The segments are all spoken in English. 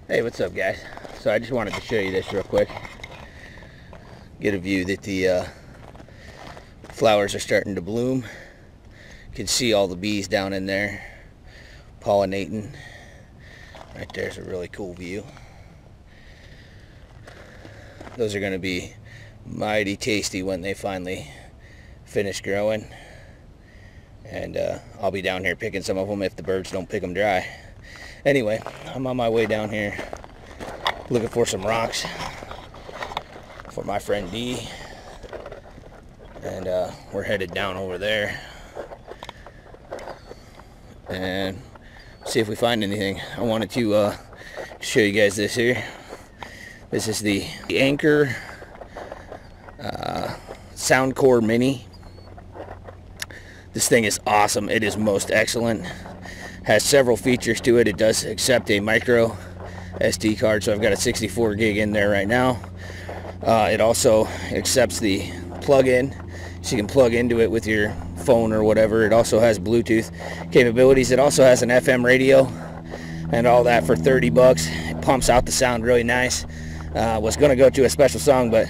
Hey, what's up, guys? So I just wanted to show you this real quick. Get a view that the flowers are starting to bloom. You can see all the bees down in there pollinating. Right there's a really cool view. Those are going to be mighty tasty when they finally finish growing. And I'll be down here picking some of them if the birds don't pick them dry. Anyway, I'm on my way down here looking for some rocks for my friend D. And we're headed down over there and see if we find anything. I wanted to show you guys this here. This is the Anchor Soundcore Mini. This thing is awesome. It is most excellent. Has several features to it. It does accept a micro SD card, so I've got a 64 gig in there right now. It also accepts the plug-in, so you can plug into it with your phone or whatever. It also has Bluetooth capabilities. It also has an FM radio and all that for 30 bucks. It pumps out the sound really nice. Was going to go to a special song, but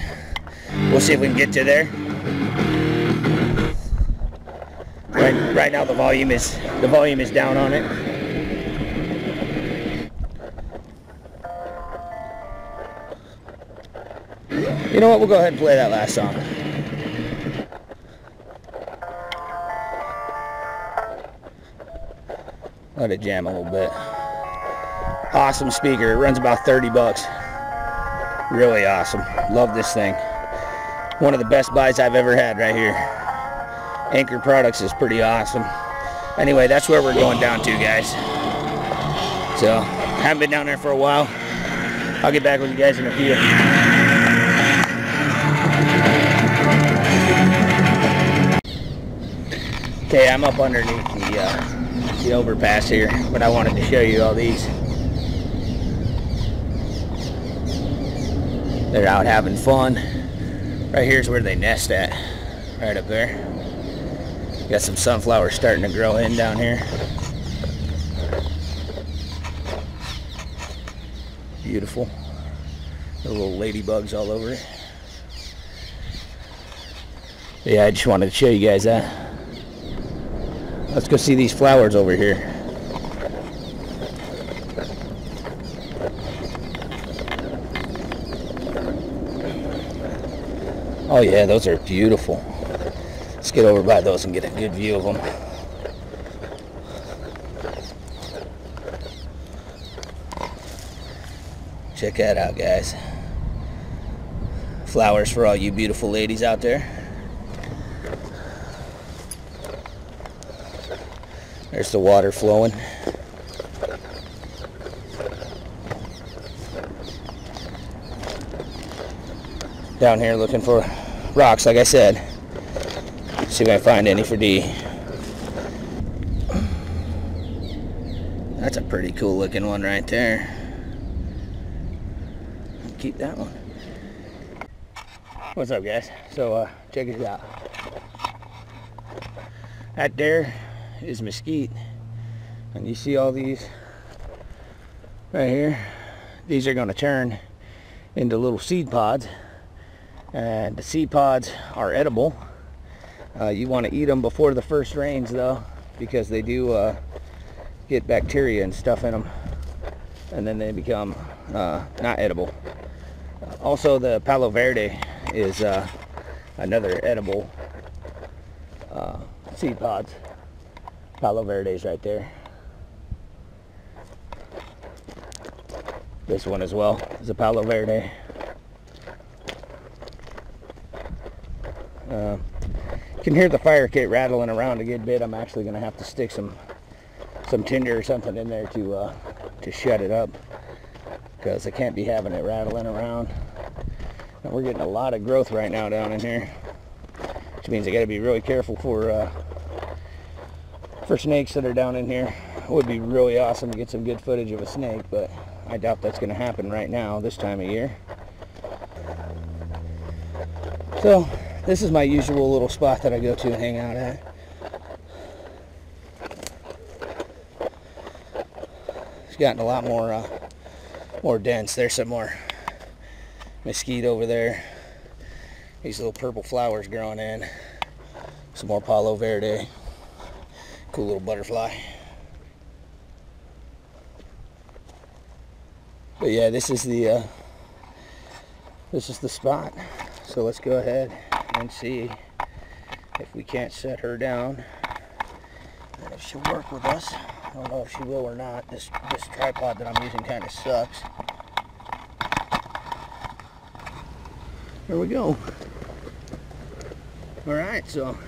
we'll see if we can get to there. Right now the volume is down on it. You know what? We'll go ahead and play that last song. Let it jam a little bit. Awesome speaker. It runs about 30 bucks. Really awesome. Love this thing. One of the best buys I've ever had right here. Anchor Products is pretty awesome. Anyway, that's where we're going down to, guys. So, haven't been down there for a while. I'll get back with you guys in a few. Okay, I'm up underneath the overpass here, but I wanted to show you all these. They're out having fun. Right here's where they nest at, right up there. Got some sunflowers starting to grow in down here. Beautiful. The little ladybugs all over it. Yeah, I just wanted to show you guys that. Let's go see these flowers over here. Oh yeah, those are beautiful. Let's get over by those and get a good view of them. Check that out, guys. Flowers for all you beautiful ladies out there. There's the water flowing. Down here looking for rocks, like I said. See if I find any for D. That's a pretty cool looking one right there. Keep that one. What's up, guys? So check it out. That there is mesquite, and you see all these right here. These are going to turn into little seed pods, and the seed pods are edible. You want to eat them before the first rains, though, because they do get bacteria and stuff in them, and then they become not edible. Also, the Palo Verde is another edible seed pods. Palo Verde's right there. This one as well is a Palo Verde. You can hear the fire kit rattling around a good bit. I'm actually going to have to stick some tinder or something in there to shut it up, because I can't be having it rattling around. And we're getting a lot of growth right now down in here, which means I got to be really careful for snakes that are down in here. It would be really awesome to get some good footage of a snake, but I doubt that's going to happen right now this time of year. So this is my usual little spot that I go to and hang out at. It's gotten a lot more more dense. There's some more mesquite over there. These little purple flowers growing in. Some more Palo Verde. Cool little butterfly. But yeah, this is the spot. So let's go ahead and see if we can't set her down and if she'll work with us. I don't know if she will or not. This tripod that I'm using kind of sucks. There we go. All right, so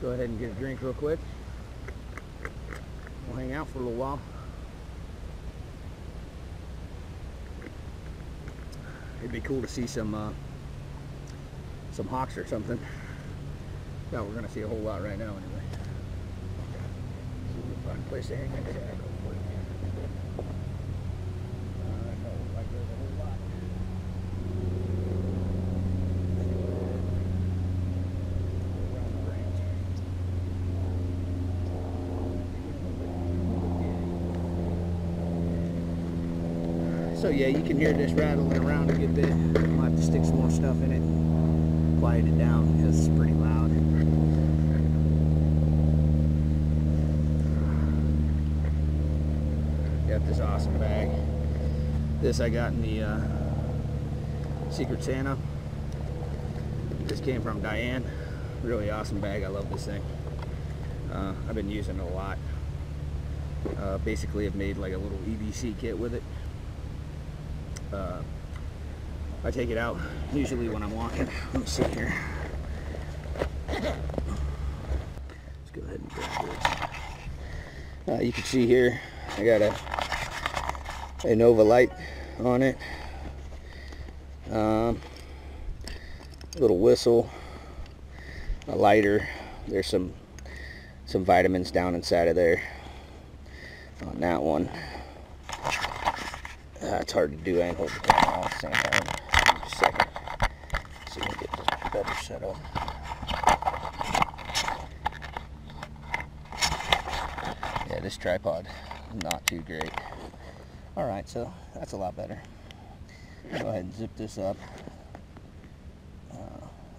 go ahead and get a drink real quick. We'll hang out for a little while. It'd be cool to see some hawks or something. No, we're gonna see a whole lot right now anyway. See if we can find a place to hang that tag real quick. No, like there's a whole lot. Around the branch. So yeah, you can hear this rattling around a good bit. I'll have to stick some more stuff in it, quiet it down because it's pretty loud. Got this awesome bag. This I got in the Secret Santa. This came from Diane. Really awesome bag. I love this thing. I've been using it a lot. Basically, I've made like a little EDC kit with it. I take it out usually when I'm walking. Let me see here. Let's go ahead and grab this. You can see here I got a Nova light on it. Little whistle, a lighter. There's some vitamins down inside of there on that one. It's hard to do and hold the camera at the same time. Just a second. See if we can get this better set up. Yeah, this tripod is not too great. Alright, so that's a lot better. Go ahead and zip this up.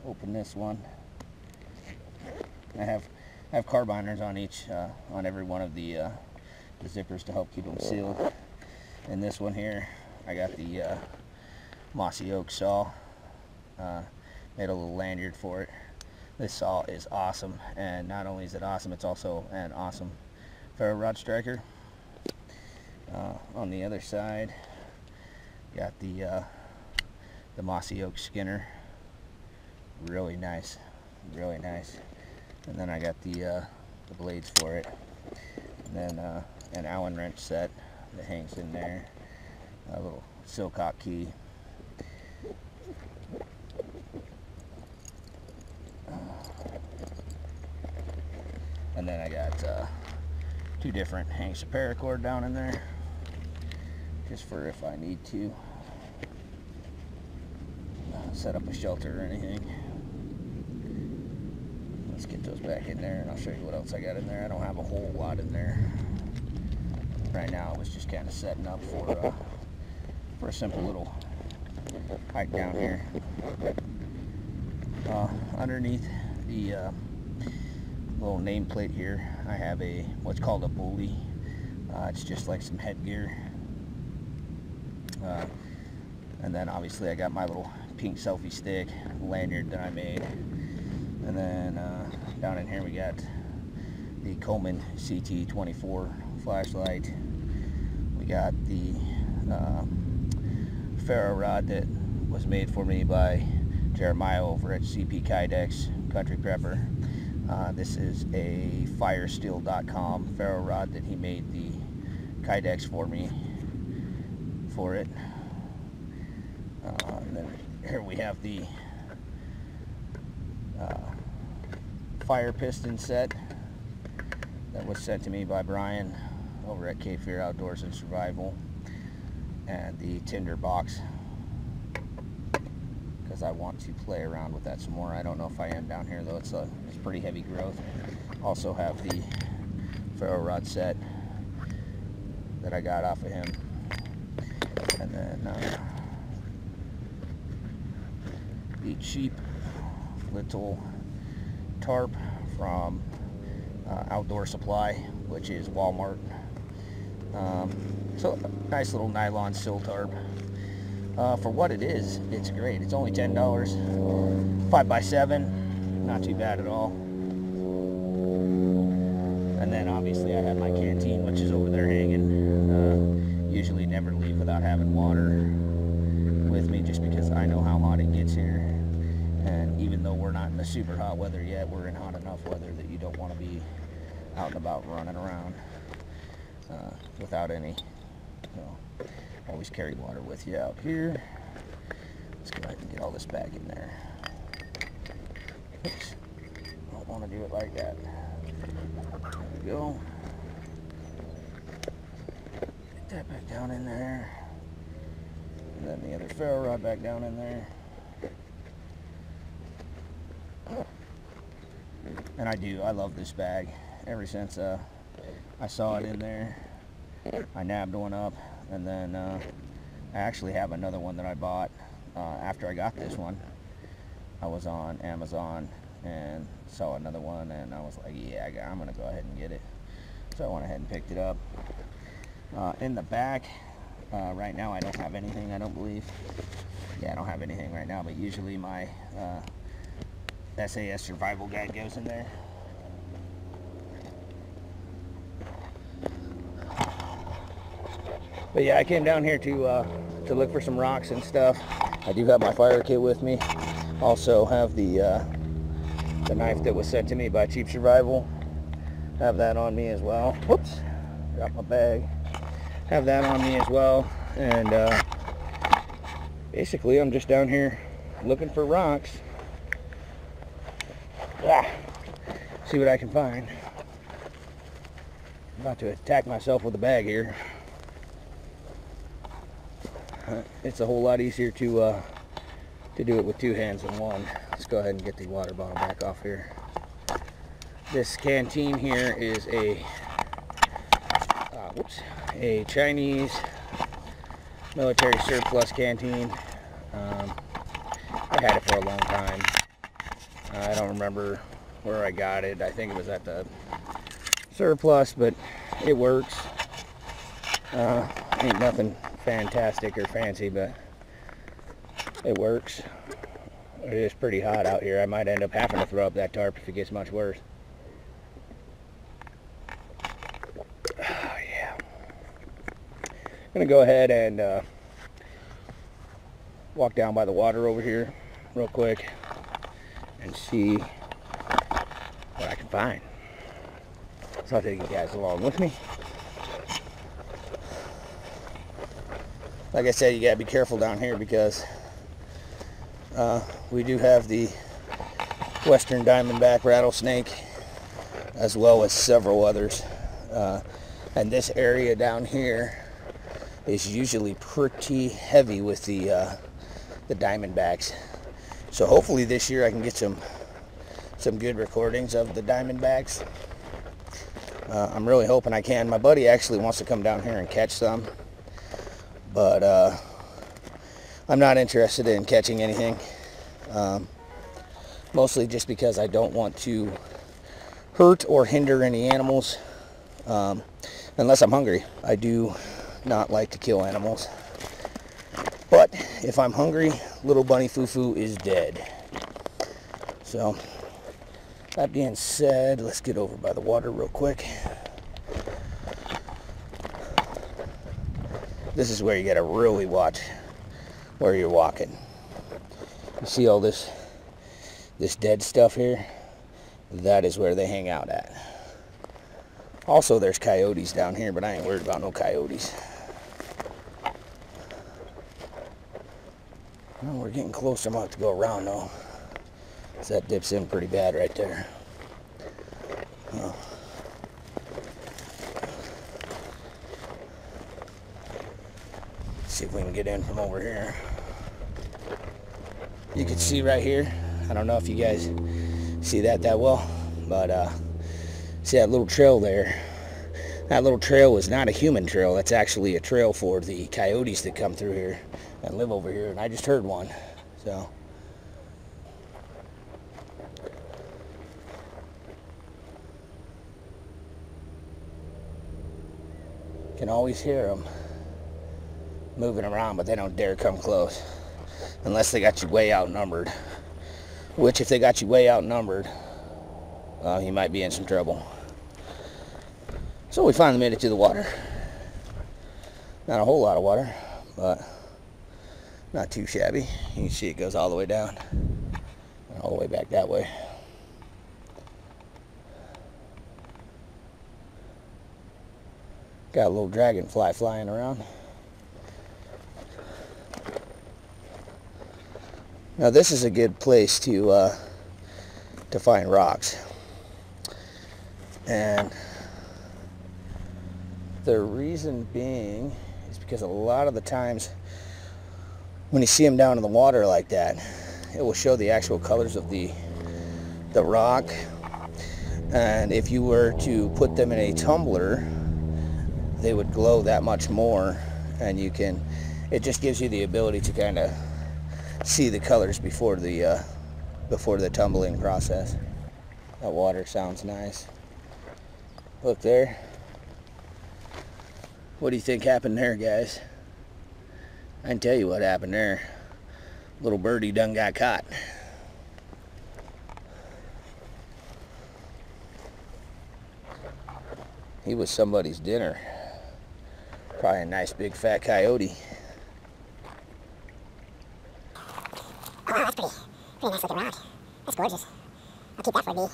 Open this one. I have carbiners on each, on every one of the zippers to help keep them sealed. And this one here, I got the mossy oak saw. Made a little lanyard for it. This saw is awesome, and not only is it awesome, it's also an awesome ferro rod striker. On the other side, got the mossy oak skinner. Really nice, really nice. And then I got the blades for it. And then an Allen wrench set that hangs in there. A little Silcock key. And then I got two different hanks of paracord down in there, just for if I need to set up a shelter or anything. Let's get those back in there and I'll show you what else I got in there. I don't have a whole lot in there. Right now I was just kind of setting up for a simple little hike down here. Underneath the little nameplate here, I have what's called a bully. It's just like some headgear. And then obviously I got my little pink selfie stick lanyard that I made. And then down in here we got the Coleman CT24 flashlight. We got the ferro rod that was made for me by Jeremiah over at CP Kydex Country Prepper. This is a firesteel.com ferro rod that he made the Kydex for me for it. And then here we have the fire piston set that was sent to me by Brian over at Cape Fear Outdoors and Survival, and the tinder box because I want to play around with that some more. I don't know if I am down here though. It's pretty heavy growth. Also have the ferro rod set that I got off of him. And then the cheap little tarp from Outdoor Supply, which is Walmart. So nice little nylon sill tarp. For what it is, it's great. It's only $10, 5x7, not too bad at all. And then obviously I have my canteen, which is over there hanging. Usually never leave without having water with me, just because I know how hot it gets here. And even though we're not in the super hot weather yet, we're in hot enough weather that you don't want to be out and about running around without any. So always carry water with you out here. Let's go ahead and get all this back in there. Oops. Don't want to do it like that. There we go. Get that back down in there. And then the other ferro rod back down in there. And I love this bag. Ever since I saw it in there, I nabbed one up, and then I actually have another one that I bought after I got this one. I was on Amazon and saw another one, and I was like, yeah, I'm gonna go ahead and get it. So I went ahead and picked it up. In the back, right now I don't have anything, I don't believe. Yeah, I don't have anything right now, but usually my SAS survival guide goes in there. But yeah, I came down here to look for some rocks and stuff. I do have my fire kit with me. Also have the knife that was sent to me by Cheap Survival. Have that on me as well. Whoops, got my bag. Have that on me as well. And basically I'm just down here looking for rocks. See what I can find. I'm about to attack myself with a bag here. It's a whole lot easier to do it with two hands than one. Let's go ahead and get the water bottle back off here. This canteen here is a Chinese military surplus canteen. I had it for a long time. I don't remember where I got it. I think it was at the surplus, but it works. Ain't nothing fantastic or fancy, but it works. It is pretty hot out here. I might end up having to throw up that tarp if it gets much worse. Yeah. I'm gonna go ahead and walk down by the water over here real quick and see what I can find. So I'll take you guys along with me. Like I said, you gotta be careful down here because we do have the western diamondback rattlesnake, as well as several others. And this area down here is usually pretty heavy with the diamondbacks. So hopefully this year I can get some good recordings of the diamondbacks. I'm really hoping I can. My buddy actually wants to come down here and catch some, but I'm not interested in catching anything. Mostly just because I don't want to hurt or hinder any animals, unless I'm hungry. I do not like to kill animals. But if I'm hungry, little bunny Fufu is dead. So, that being said, let's get over by the water real quick. This is where you gotta really watch where you're walking. You see all this dead stuff here? That is where they hang out at. Also, there's coyotes down here, but I ain't worried about no coyotes. Well, we're getting closer. I'm gonna have to go around though. So that dips in pretty bad right there. See if we can get in from over here. You can see right here. I don't know if you guys see that well, but see that little trail there? That little trail was not a human trail. That's actually a trail for the coyotes that come through here and live over here. And I just heard one. So can always hear them moving around, but they don't dare come close unless they got you way outnumbered. Which, if they got you way outnumbered, you might be in some trouble. So we finally made it to the water. Not a whole lot of water, but not too shabby. You can see it goes all the way down and all the way back that way. Got a little dragonfly flying around. Now this is a good place to find rocks, and the reason being is because a lot of the times when you see them down in the water like that, it will show the actual colors of the rock, and if you were to put them in a tumbler, they would glow that much more, and it just gives you the ability to kind of see the colors before the tumbling process. That water sounds nice. Look there. What do you think happened there, guys? I can tell you what happened there. Little birdie done got caught. He was somebody's dinner. Probably a nice big fat coyote. Oh, wow, that's pretty nice looking rock. That's gorgeous. I'll keep that for a bee.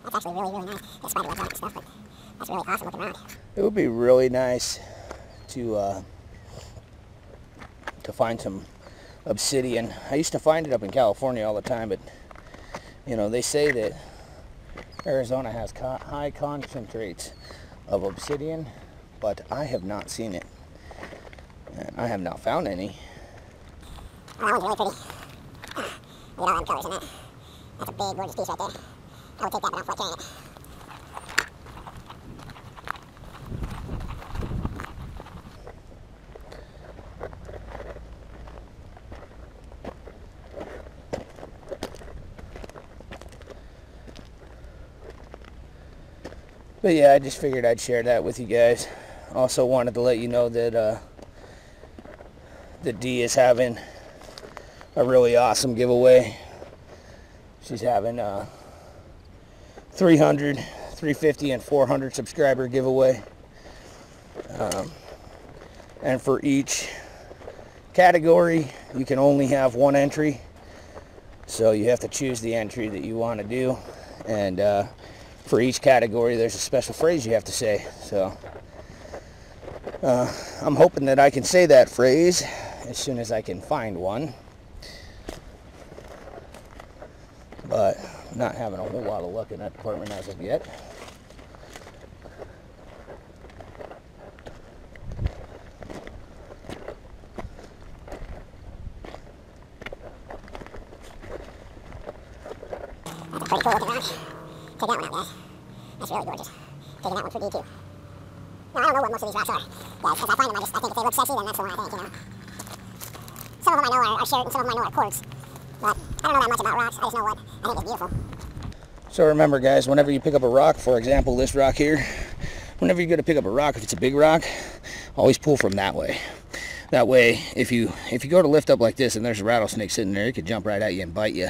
That's actually really, really nice. Got spider webs on it and stuff, but that's really awesome looking rock. It would be really nice to find some obsidian. I used to find it up in California all the time, but you know, they say that Arizona has high concentrates of obsidian, but I have not seen it, and I have not found any. Oh, that one's really pretty. Look at all them colors in that. That's a big, gorgeous piece right there. I would take that, but I don't feel like carrying it. But yeah, I just figured I'd share that with you guys. Also wanted to let you know that the D is having a really awesome giveaway. She's having a 300, 350, and 400 subscriber giveaway. And for each category, you can only have one entry. So you have to choose the entry that you want to do. And for each category, there's a special phrase you have to say. So I'm hoping that I can say that phrase as soon as I can find one. But I'm not having a whole lot of luck in that department as of yet. That's a pretty cool looking rock. Check that one out, guys. That's really gorgeous. Taking that one for D too. Now, I don't know what most of these rocks are, guys, because I find them, I think if they look sexy, then that's the one I think, you know. Some of them I know are short, and some of them I know are quartz. But I don't know that much about rocks. I just know what I think is beautiful. So remember, guys, whenever you pick up a rock, for example, this rock here, whenever you go to pick up a rock, if it's a big rock, always pull from that way. That way, if you go to lift up like this and there's a rattlesnake sitting there, it could jump right at you and bite you.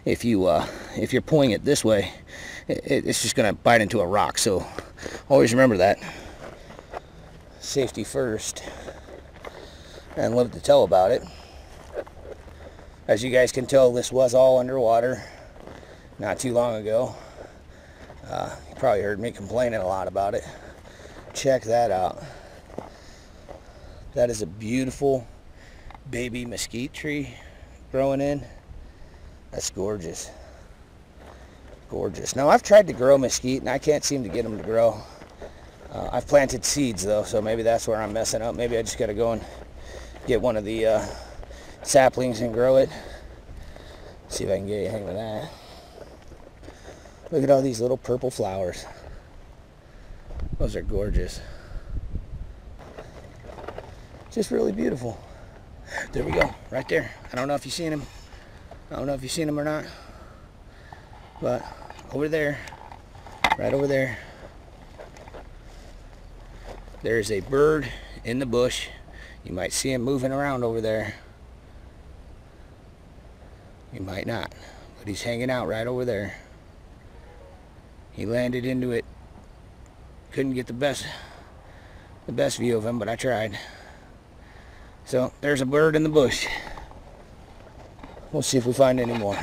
If you're pulling it this way, it's just going to bite into a rock. So always remember that. Safety first, and live to tell about it. As you guys can tell, this was all underwater not too long ago. You probably heard me complaining a lot about it. Check that out. That is a beautiful baby mesquite tree growing in. That's gorgeous. Gorgeous. Now, I've tried to grow mesquite and I can't seem to get them to grow. I've planted seeds though, so maybe that's where I'm messing up. Maybe I just gotta go and get one of the saplings and grow it. See if I can get anything with that. Look at all these little purple flowers. Those are gorgeous. Just really beautiful. There we go, right there. I don't know if you've seen him. I don't know if you've seen him or not. But over there, right over there, there's a bird in the bush. You might see him moving around over there. You might not, but he's hanging out right over there. He landed into it. Couldn't get the best view of him, but I tried. So there's a bird in the bush. We'll see if we find any more.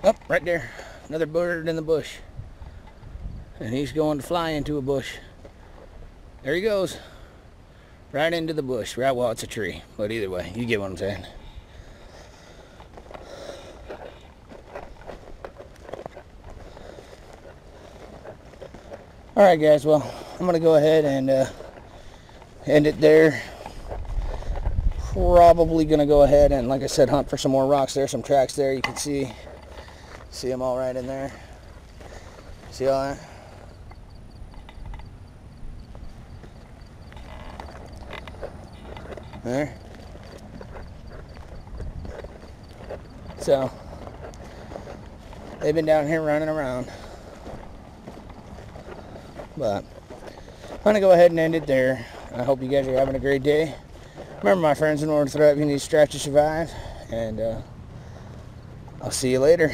Oh, right there, another bird in the bush. And he's going to fly into a bush. There he goes. Right into the bush. Right, well, it's a tree. But either way, you get what I'm saying. Alright guys, well, I'm going to go ahead and end it there. Probably going to go ahead and, like I said, hunt for some more rocks there. Some tracks there. You can see them all right in there. See all that? There. So they've been down here running around, but I'm gonna go ahead and end it there. I hope you guys are having a great day. Remember, my friends, in order to thrive, you need to strive to survive, and I'll see you later.